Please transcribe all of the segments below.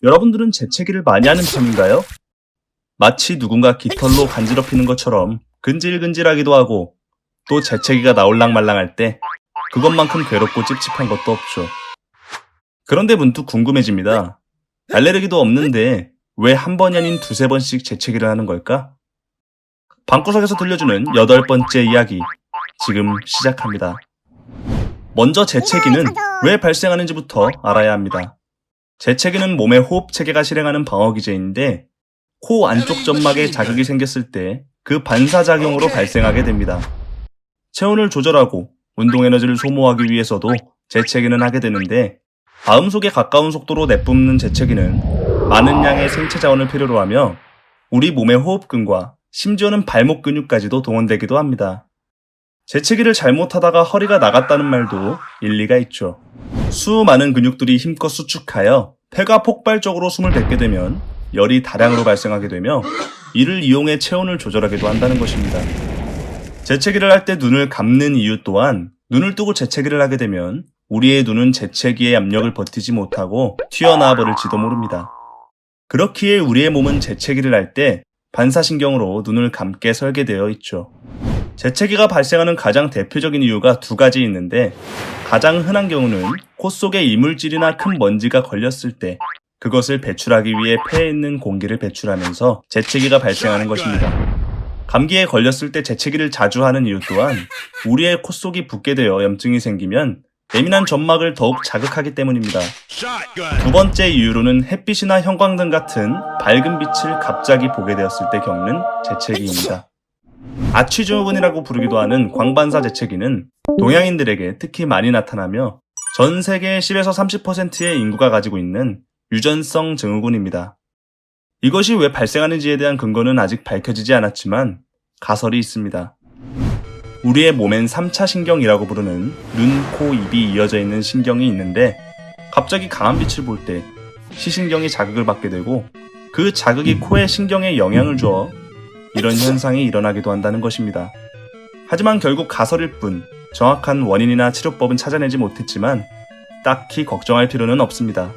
여러분들은 재채기를 많이 하는 편인가요? 마치 누군가 깃털로 간지럽히는 것처럼 근질근질하기도 하고 또 재채기가 나올랑말랑할 때 그것만큼 괴롭고 찝찝한 것도 없죠. 그런데 문득 궁금해집니다. 알레르기도 없는데 왜 한 번이 아닌 두세 번씩 재채기를 하는 걸까? 방구석에서 들려주는 8번째 이야기, 지금 시작합니다. 먼저 재채기는 왜 발생하는지부터 알아야 합니다. 재채기는 몸의 호흡체계가 실행하는 방어기제인데 코 안쪽 점막에 자극이 생겼을 때 그 반사작용으로 발생하게 됩니다. 체온을 조절하고 운동 에너지를 소모하기 위해서도 재채기는 하게 되는데 마음속에 가까운 속도로 내뿜는 재채기는 많은 양의 생체 자원을 필요로 하며 우리 몸의 호흡근과 심지어는 발목 근육까지도 동원되기도 합니다. 재채기를 잘못하다가 허리가 나갔다는 말도 일리가 있죠. 수많은 근육들이 힘껏 수축하여 폐가 폭발적으로 숨을 뱉게 되면 열이 다량으로 발생하게 되며 이를 이용해 체온을 조절하기도 한다는 것입니다. 재채기를 할 때 눈을 감는 이유 또한 눈을 뜨고 재채기를 하게 되면 우리의 눈은 재채기의 압력을 버티지 못하고 튀어나와 버릴지도 모릅니다. 그렇기에 우리의 몸은 재채기를 할 때 반사신경으로 눈을 감게 설계되어 있죠. 재채기가 발생하는 가장 대표적인 이유가 두 가지 있는데 가장 흔한 경우는 코 속에 이물질이나 큰 먼지가 걸렸을 때 그것을 배출하기 위해 폐에 있는 공기를 배출하면서 재채기가 발생하는 것입니다. 감기에 걸렸을 때 재채기를 자주 하는 이유 또한 우리의 코 속이 붓게 되어 염증이 생기면 예민한 점막을 더욱 자극하기 때문입니다. 두 번째 이유로는 햇빛이나 형광등 같은 밝은 빛을 갑자기 보게 되었을 때 겪는 재채기입니다. 아취증후군이라고 부르기도 하는 광반사 재채기는 동양인들에게 특히 많이 나타나며 전 세계의 10에서 30%의 인구가 가지고 있는 유전성 증후군입니다. 이것이 왜 발생하는지에 대한 근거는 아직 밝혀지지 않았지만 가설이 있습니다. 우리의 몸엔 3차 신경이라고 부르는 눈, 코, 입이 이어져 있는 신경이 있는데 갑자기 강한 빛을 볼 때 시신경이 자극을 받게 되고 그 자극이 코의 신경에 영향을 주어 이런 현상이 일어나기도 한다는 것입니다. 하지만 결국 가설일 뿐 정확한 원인이나 치료법은 찾아내지 못했지만 딱히 걱정할 필요는 없습니다.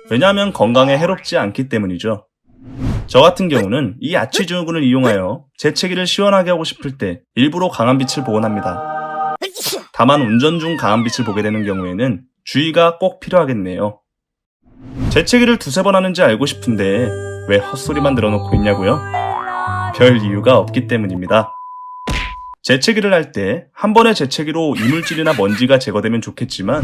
왜냐하면 건강에 해롭지 않기 때문이죠. 저 같은 경우는 이 아취증후군을 이용하여 재채기를 시원하게 하고 싶을 때 일부러 강한 빛을 보곤 합니다. 다만 운전 중 강한 빛을 보게 되는 경우에는 주의가 꼭 필요하겠네요. 재채기를 두세 번 하는지 알고 싶은데 왜 헛소리만 늘어놓고 있냐고요? 별 이유가 없기 때문입니다. 재채기를 할 때 한 번의 재채기로 이물질이나 먼지가 제거되면 좋겠지만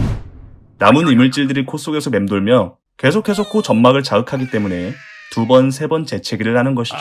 남은 이물질들이 코 속에서 맴돌며 계속해서 코 점막을 자극하기 때문에 2번, 3번 재채기를 하는 것이죠.